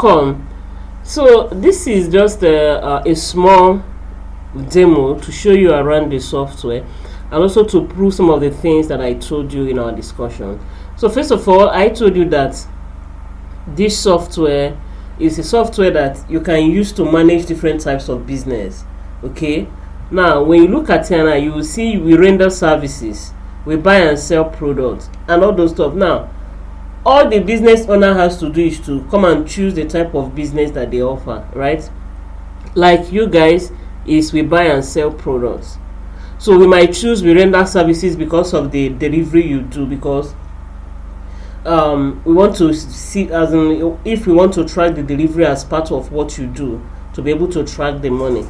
welcome. So this is just a small demo to show you around the software and also to prove some of the things that I told you in our discussion. So first of all, I told you that this software is a software that you can use to manage different types of business. Okay, now when you look at it now, you will see we render services, we buy and sell products and all those stuff. Now all the business owner has to do is to come and choose the type of business that they offer, right? Like you guys is we buy and sell products, so we might choose we render services because of the delivery you do, because we want to see, as in, if we want to track the delivery as part of what you do, to be able to track the money.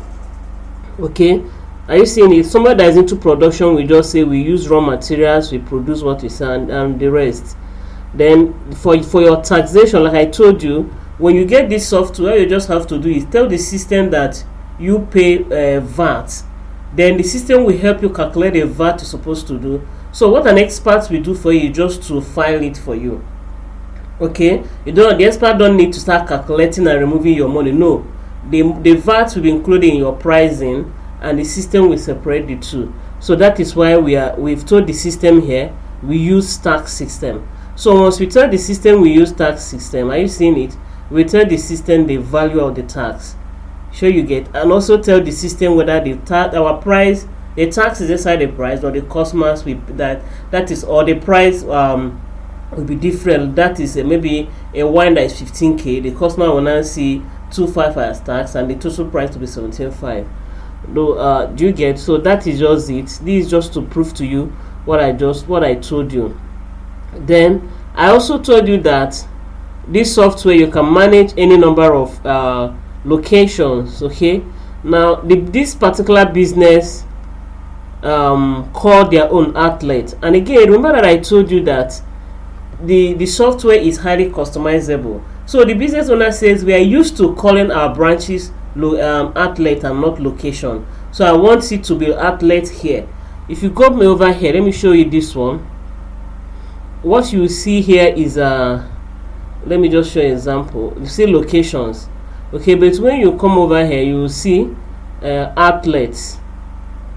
Okay, are you seeing it? Somebody that is into production, we just say we use raw materials, we produce what we sell, and the rest. Then for your taxation, like I told you, when you get this software, you just have to do is tell the system that you pay VAT. Then the system will help you calculate the VAT you're supposed to do. So what an expert will do for you is just to file it for you. Okay, the expert don't need to start calculating and removing your money. No, the VAT will be included in your pricing, and the system will separate the two. So that is why we've told the system here we use tax system. So once we tell the system we use tax system, are you seeing it? We tell the system the value of the tax. Sure you get, and also tell the system whether our price, the tax is inside the price, or the customers will that is, or the price will be different. That is maybe a wine that is 15k, the customer will now see 25 as tax, and the total price to be 17.5. Do you get? So that is just it. This is just to prove to you what I told you. Then I also told you that this software you can manage any number of locations. Okay, now this particular business called their own outlet, and again remember that I told you that the software is highly customizable. So the business owner says we are used to calling our branches outlet and not location, so I want it to be outlet here. If you go over here, let me show you this one. What you see here is let me just show you an example. You see locations, okay, but when you come over here you will see outlets.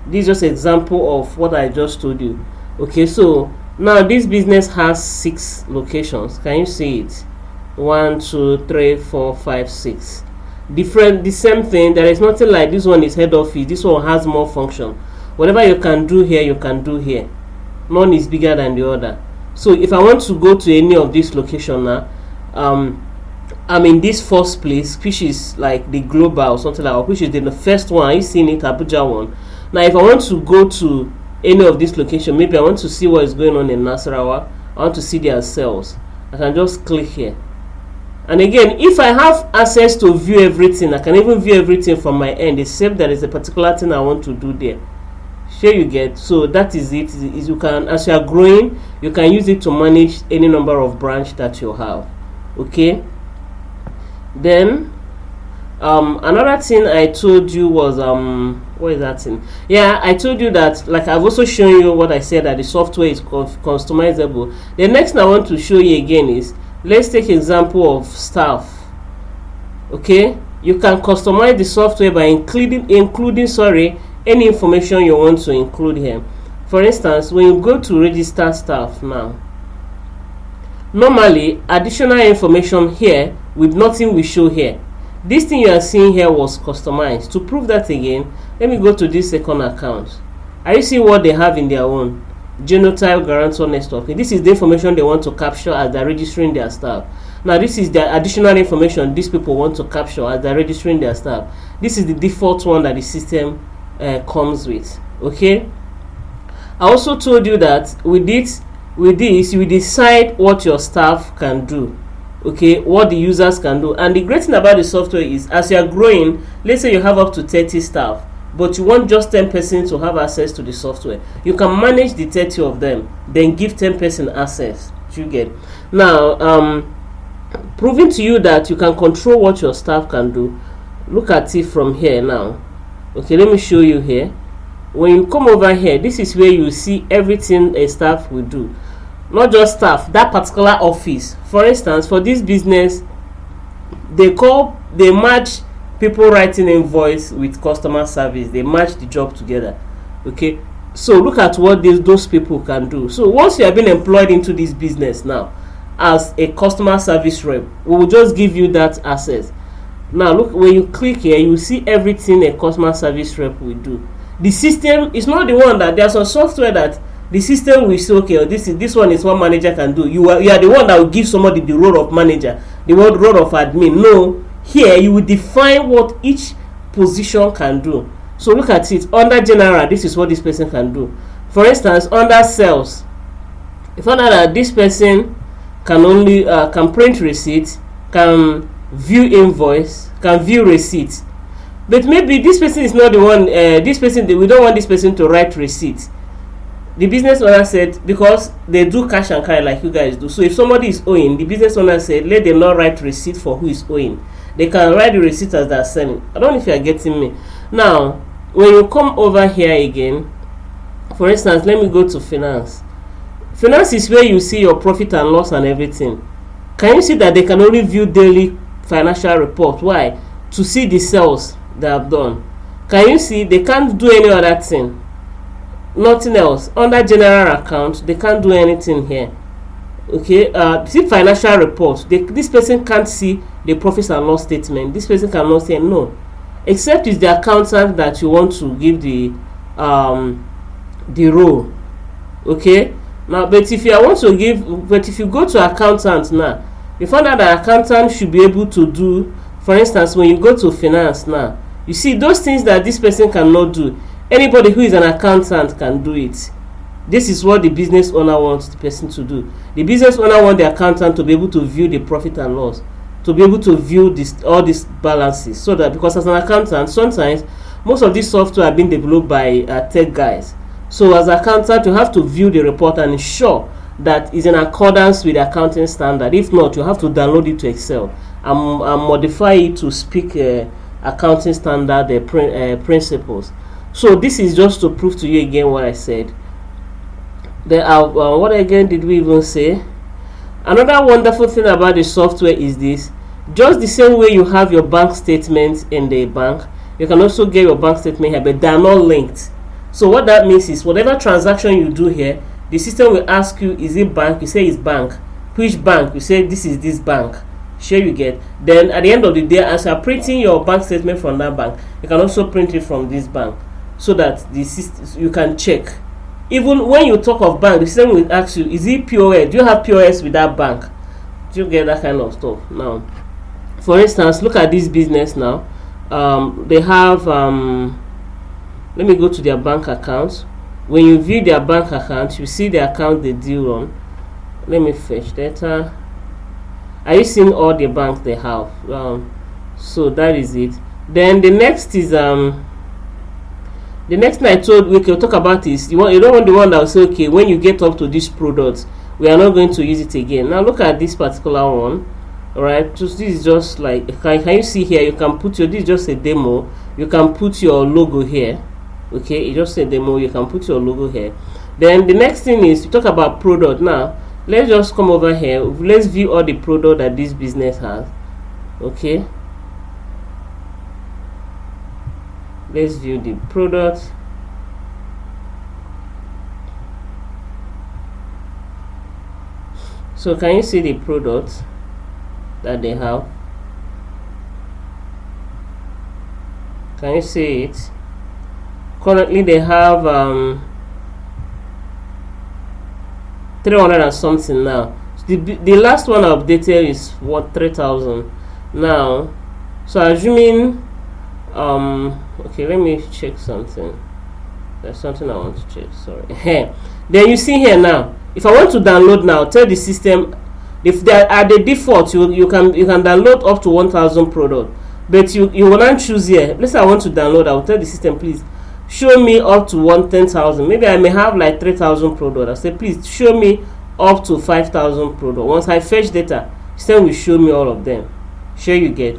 This is just an example of what I just told you. Okay, so now this business has 6 locations. Can you see it? 1 2 3 4 5 6 different, the same thing. There is nothing like this one is head office, this one has more function. Whatever you can do here, you can do here. None is bigger than the other. So if I want to go to any of this location now, I'm in this first place, which is like the global or something like that, which is the first one. Are you seeing it? Abuja one. Now if I want to go to any of this location, maybe I want to see what is going on in Nasarawa, I want to see their sales, I can just click here. And again, if I have access to view everything, I can even view everything from my end, except there is a particular thing I want to do there. Sure you get? So that is it. Is you can, as you are growing, you can use it to manage any number of branch that you have. Okay, then another thing I told you was what is that thing? Yeah, I told you that, like I've also shown you what I said, that the software is customizable. The next thing I want to show you again is, let's take example of staff. Okay, you can customize the software by including any information you want to include here. For instance, when you go to register staff now, normally additional information here with nothing will show here. This thing you are seeing here was customized. To prove that again, let me go to this second account. Are you seeing what they have in their own? Genotype, guarantor, next of kin. This is the information they want to capture as they're registering their staff. Now this is the additional information these people want to capture as they're registering their staff. This is the default one that the system comes with. Okay, I also told you that with this you decide what your staff can do. Okay, what the users can do. And the great thing about the software is, as you are growing, let's say you have up to 30 staff, but you want just 10 persons to have access to the software, you can manage the 30 of them, then give 10 persons access. You get? Now proving to you that you can control what your staff can do. Look at it from here now. Okay, let me show you here. When you come over here, this is where you see everything a staff will do. Not just staff, that particular office. For instance, for this business, they match people writing invoice with customer service. They match the job together. Okay, so look at what those people can do. So once you have been employed into this business now as a customer service rep, we will just give you that access. Now look, when you click here, you will see everything a customer service rep will do. The system is not the one that there's some software that the system will say, okay, this one is what manager can do. You are the one that will give somebody the role of manager, the role of admin. No, here you will define what each position can do. So look at it. Under general, this is what this person can do. For instance, under sales, you find out that this person can only can print receipt, can view invoice, can view receipt. But maybe this person is not the one. We don't want this person to write receipt. The business owner said, because they do cash and carry like you guys do. So if somebody is owing, the business owner said, let them not write receipt for who is owing. They can write the receipt as they're selling. I don't know if you are getting me. Now, when you come over here again, for instance, let me go to finance. Finance is where you see your profit and loss and everything. Can you see that they can only view daily financial report? Why? To see the sales they have done. Can you see they can't do any other thing? Nothing else. Under general account, they can't do anything here. Okay, see financial report. This person can't see the profits and loss statement. This person cannot say no, except it's the accountant that you want to give the role. Okay, now but if you go to accountant now, you find out that accountant should be able to do. For instance, when you go to finance now, you see those things that this person cannot do. Anybody who is an accountant can do it. This is what the business owner wants the person to do. The business owner wants the accountant to be able to view the profit and loss, to be able to view all these balances, so that, because as an accountant, sometimes most of this software are being developed by tech guys. So as an accountant, you have to view the report and ensure that is in accordance with the accounting standard. If not, you have to download it to Excel and modify it to speak accounting standard principles. So this is just to prove to you again what I said. What again did we even say? Another wonderful thing about the software is this. Just the same way you have your bank statement in the bank, you can also get your bank statement here, but they are not linked. So what that means is whatever transaction you do here, the system will ask you, is it bank? You say it's bank. Which bank? You say this is this bank. Sure, you get. Then at the end of the day, as you are printing your bank statement from that bank, you can also print it from this bank, so that the system, you can check. Even when you talk of bank, the system will ask you, is it POS? Do you have POS with that bank? Do you get that kind of stuff? Now, for instance, look at this business now. They have, let me go to their bank account. When you view their bank account, you see the account they deal on. Let me fetch data. Are you seeing all the banks they have? So that is it. Then the next is the next thing I told we can talk about is you don't want the one that will say, okay, when you get up to this product, we are not going to use it again. Now look at this particular one. Alright, this is just like, can you see here? You can put this is just a demo. You can put your logo here. Okay, it's just a demo. You can put your logo here. Then the next thing is to talk about product. Now let's just come over here. Let's view all the product that this business has. Okay, let's view the product. So can you see the product that they have? Can you see it? Currently they have 300 and something now. The last one updated is what, 3,000 now. So assuming okay, let me check something. There's something I want to check, sorry. Then you see here now, if I want to download now, tell the system if they are at the default, you can download up to 1,000 product, but you will not choose here. Let's say I want to download, I will tell the system, please show me up to 10,000. Maybe I may have like 3,000 product. I say please show me up to 5,000 product. Once I fetch data, system will show me all of them. Sure, you get.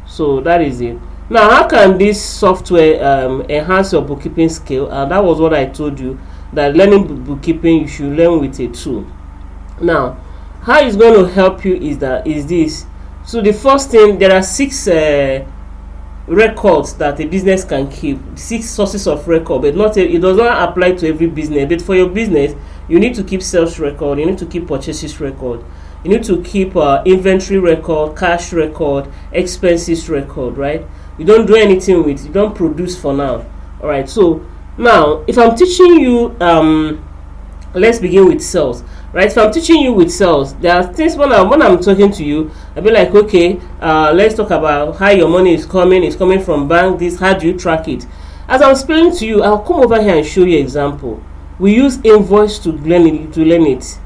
So that is it. Now, how can this software enhance your bookkeeping skill? And that was what I told you, that learning bookkeeping, you should learn with a tool. Now, how it's going to help you is this. So the first thing, there are 6 records that a business can keep, 6 sources of record, but it does not apply to every business. But for your business, you need to keep sales record, you need to keep purchases record, you need to keep inventory record, cash record, expenses record, right? You don't do anything with, you don't produce for now. All right, so now if I'm teaching you, let's begin with sales, right? If I'm teaching you with sales, there are things when I'm talking to you, I'll be like, okay, let's talk about how your money is coming. It's coming from bank. This, how do you track it? As I'm explaining to you, I'll come over here and show you example. We use invoice to learn it.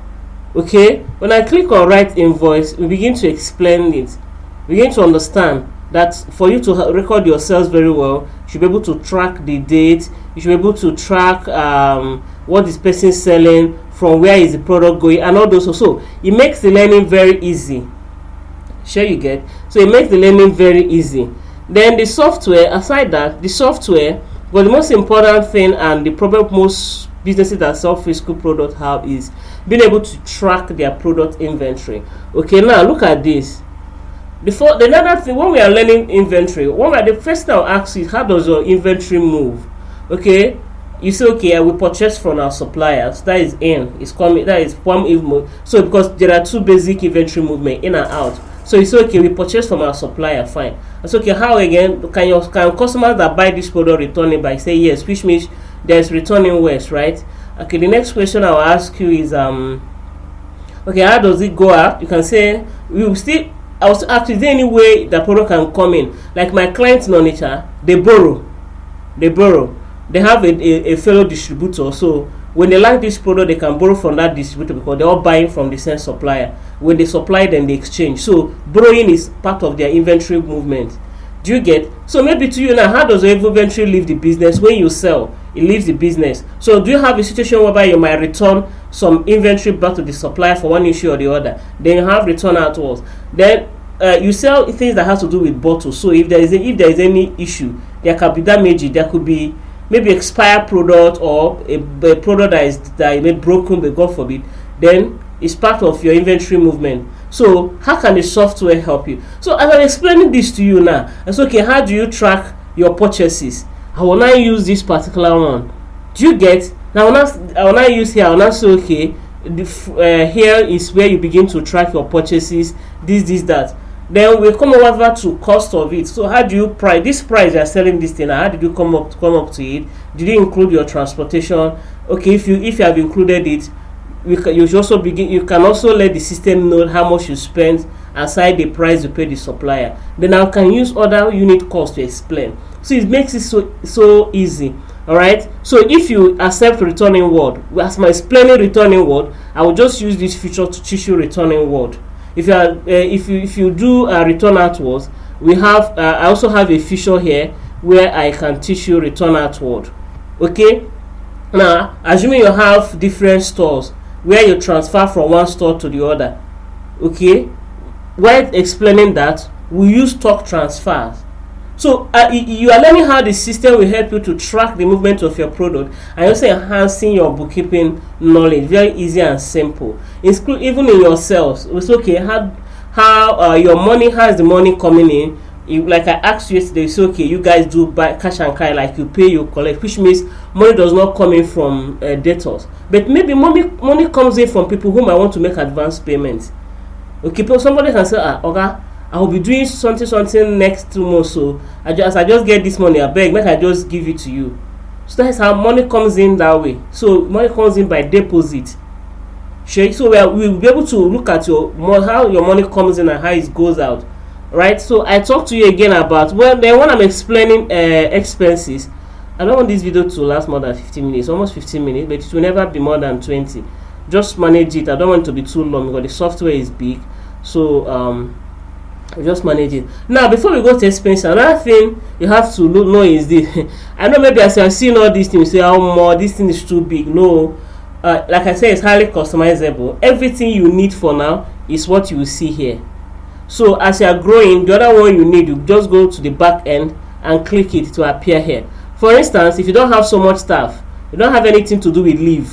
Okay, when I click on write invoice, we begin to explain it. We begin to understand that for you to record your sales very well, you should be able to track the date. You should be able to track what this person is selling, from where is the product going, and all those. So it makes the learning very easy. Sure you get? So it makes the learning very easy. Then the software, aside that, the software, but the most important thing and the problem most businesses that sell physical product have is being able to track their product inventory. Okay, now look at this. Before the other thing, when we are learning inventory, the first thing I'll ask you is, how does your inventory move? Okay, you say, okay, I will purchase from our suppliers. That is in, is coming. That is from move. So because there are 2 basic inventory movement, in and out. So you say, okay, we purchase from our supplier. Fine. That's okay. How again can customers that buy this product return it by? Say yes, which means there is returning waste, right? Okay. The next question I'll ask you is okay, how does it go out? You can say we will still. I was asked, is there any way the product can come in? Like my clients in Onitsha, they borrow. They have a fellow distributor. So when they like this product, they can borrow from that distributor because they're all buying from the same supplier. When they supply, then they exchange. So borrowing is part of their inventory movement. Do you get? So maybe to you now, how does your inventory leave the business? When you sell, it leaves the business. So do you have a situation whereby you might return some inventory back to the supplier for one issue or the other? Then you have return outwards. Then you sell things that has to do with bottles. So if there is any issue, there can be damage. There could be maybe expired product or a product that is made broken, but God forbid, then it's part of your inventory movement. So how can the software help you? So as I'm explaining this to you now, it's okay, how do you track your purchases? I will now use this particular one. Do you get? Now I will now use here. I will now say, okay, here is where you begin to track your purchases, this, that. Then we come over to cost of it. So how do you price this price you are selling this thing? How did you come up to it? Did you include your transportation? Okay, if you have included it, you can also let the system know how much you spent aside the price you pay the supplier. Then I can use other unit cost to explain. So it makes it so easy. All right. So if you accept returning word, as my explaining returning word, I will just use this feature to teach you returning word. If you are if you do return outwards, we have I also have a feature here where I can teach you return outward. Okay. Now, assuming you have different stores where you transfer from one store to the other. Okay. While explaining that, we use stock transfers. So you are learning how the system will help you to track the movement of your product and also enhancing your bookkeeping knowledge. Very easy and simple. Even in your sales, it's okay. How your money, has the money coming in? Like I asked you yesterday, it's okay. You guys do buy cash and carry, like you pay, you collect, which means money does not come in from debtors, but maybe money comes in from people whom I want to make advance payments. Okay, somebody can say, okay, I will be doing something next 2 months, so I just get this money, I beg, make I just give it to you. So that's how money comes in that way. So money comes in by deposit. Sure. So we'll be able to look at how your money comes in and how it goes out. Right. So I talked to you again about when I'm explaining expenses. I don't want this video to last more than 15 minutes, almost 15 minutes, but it will never be more than 20. Just manage it. I don't want it to be too long because the software is big. So just manage it. Now before we go to expense, another thing you have to know is this. I know maybe as you are seeing all these things, you say, oh more, this thing is too big. No, like I said, it's highly customizable. Everything you need for now is what you will see here. So as you are growing, the other one you need, you just go to the back end and click it to appear here. For instance, if you don't have so much staff, you don't have anything to do with leave,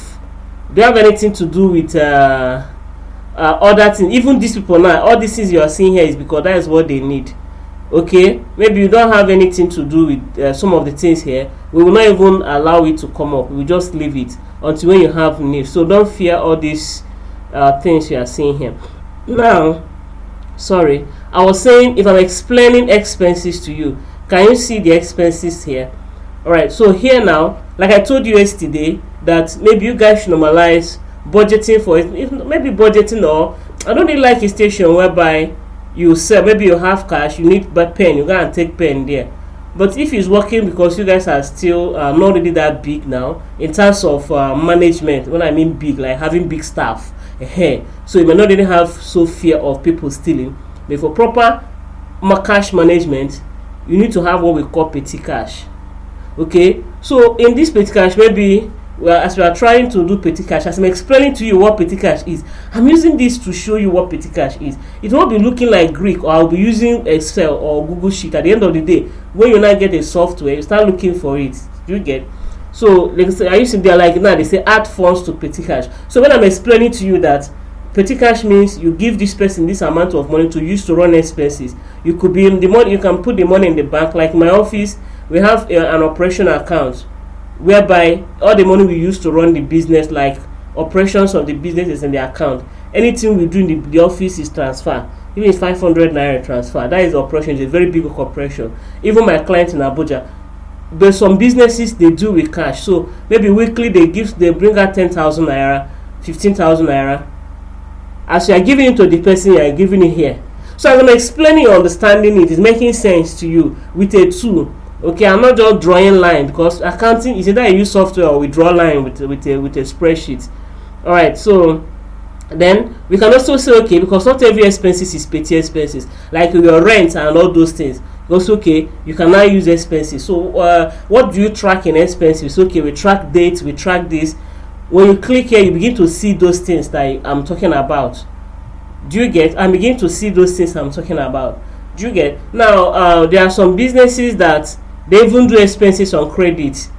you don't have anything to do with other things. Even these people now, all these things you are seeing here is because that is what they need. Okay, maybe you don't have anything to do with some of the things here. We will not even allow it to come up. We will just leave it until when you have need. So don't fear all these things you are seeing here. Now, sorry, I was saying, if I'm explaining expenses to you, can you see the expenses here? All right, so here now, like I told you yesterday, that maybe you guys should normalize budgeting for it. If maybe budgeting, or I don't really like a station whereby you sell, maybe you have cash, you need pen, you go and take pen there. But if it's working, because you guys are still not really that big now in terms of management, when I mean big, like having big staff, so you may not really have so fear of people stealing. But for proper cash management, you need to have what we call petty cash. Okay, so in this petty cash, maybe, well, as we are trying to do petty cash, as I'm explaining to you what petty cash is, I'm using this to show you what petty cash is. It won't be looking like Greek, or I'll be using Excel or Google Sheet. At the end of the day, when you now get a software, you start looking for it. Do you get? So, like I used to be like now, they say add funds to petty cash. So when I'm explaining to you that petty cash means you give this person this amount of money to use to run expenses. You could be in the money, you can put the money in the bank. Like my office, we have an operation account, whereby all the money we use to run the business, like operations of the business, is in the account. Anything we do in the office is transfer. Even if 500 naira transfer, that is operation. It's a very big operation. Even my client in Abuja, there's some businesses they do with cash. So maybe weekly they bring out 10,000 naira, 15,000 naira. As you are giving it to the person, you are giving it here. So as I'm explaining, you're understanding it is making sense to you with a tool. Okay, I'm not just drawing line, because accounting is either I use software or we draw line with a spreadsheet. All right, so then we can also say, okay, because not every expenses is petty expenses, like your rent and all those things. It's okay, you can now use expenses. So what do you track in expenses? Okay, we track dates, we track this. When you click here, you begin to see those things that I'm talking about. Do you get? I'm beginning to see those things I'm talking about. Do you get? Now, there are some businesses that they even do expenses on credit.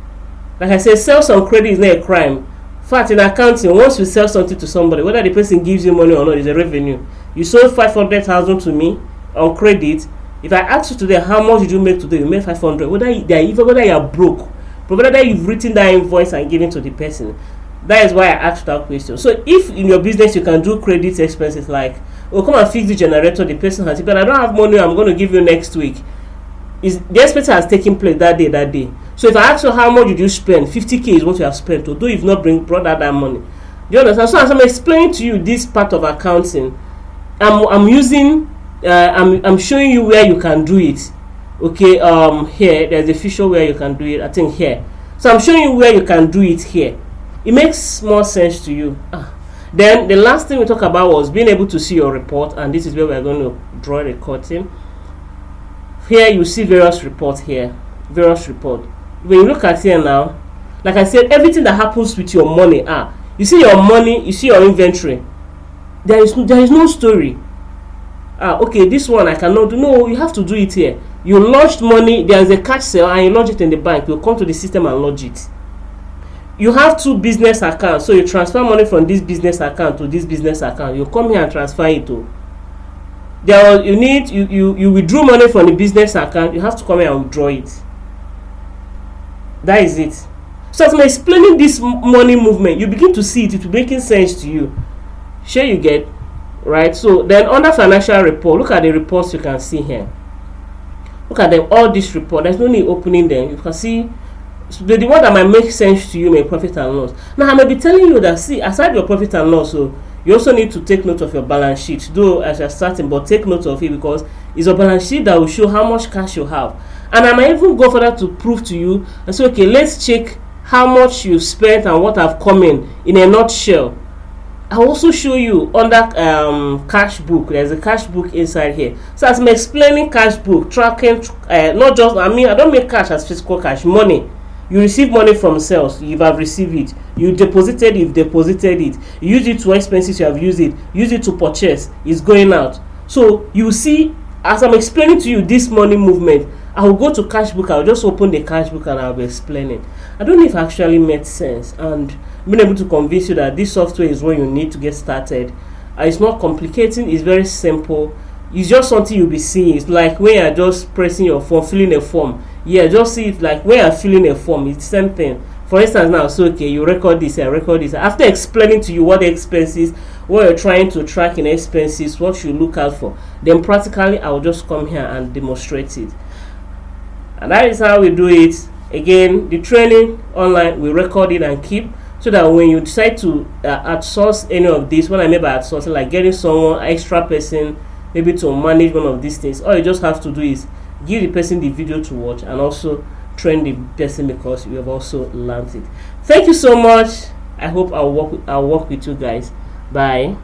Like I said, sales on credit is not a crime. In fact, in accounting, once you sell something to somebody, whether the person gives you money or not, is a revenue. You sold 500,000 to me on credit. If I ask you today, how much did you make today? You made 500. Whether you are broke, provided that you've written that invoice and given to the person. That is why I asked that question. So if in your business you can do credit expenses, like, oh, come and fix the generator, the person has it, but I don't have money, I'm going to give you next week. The expense has taken place that day. So if I ask you how much did you spend, 50k is what you have spent, although you've not brought that money. Do you understand? So as I'm explaining to you this part of accounting, I'm showing you where you can do it. Okay, here there's a feature where you can do it. I think here. So I'm showing you where you can do it here. It makes more sense to you. Then the last thing we talked about was being able to see your report, and this is where we're going to draw the curtain. Here you see various reports here. Various report. When you look at here now, like I said, everything that happens with your money, you see your money, you see your inventory. There is no story. Okay, this one I cannot do. No, you have to do it here. You launched money, there is a cash sale, and you launch it in the bank. You'll come to the system and lodge it. You have two business accounts, so you transfer money from this business account to this business account. You come here and transfer it to. You withdraw money from the business account. You have to come here and withdraw it. That is it. So as I'm explaining this money movement, you begin to see it. It will be making sense to you. Sure, you get right. So then under financial report, look at the reports you can see here. Look at them, all this report. There's no need opening them. You can see the one that might make sense to you may profit and loss. Now I may be telling you that, see, aside your profit and loss, so you also need to take note of your balance sheet, though as you're starting, but take note of it, because it's a balance sheet that will show how much cash you have. And I might even go further to prove to you and say, okay, let's check how much you've spent and what have come in a nutshell. I'll also show you under cash book. There's a cash book inside here. So as I'm explaining cash book, tracking, not just, I don't make cash as physical cash, money. You receive money from sales, you have received it. You deposited, you've deposited it. You use it to expenses, you have used it. Use it to purchase, it's going out. So you see, as I'm explaining to you this money movement, I will go to cash book. I'll just open the cash book and I'll be explaining. I don't know if it actually made sense, and being able to convince you that this software is what you need to get started It's not complicating, it's very simple. It's just something you'll be seeing. It's like when you're just pressing your phone, filling a form. Yeah, just see it like when you're filling a form, it's the same thing. For instance, now, so okay, you record this, I record this. After explaining to you what the expenses, what you're trying to track in expenses, what you look out for, then practically I'll just come here and demonstrate it. And that is how we do it. Again, the training online, we record it and keep, so that when you decide to outsource any of this, what I mean by outsourcing, like getting someone, extra person, maybe to manage one of these things, all you just have to do is give the person the video to watch and also train the person, because you have also learned it. Thank you so much. I hope I'll work with you guys. Bye.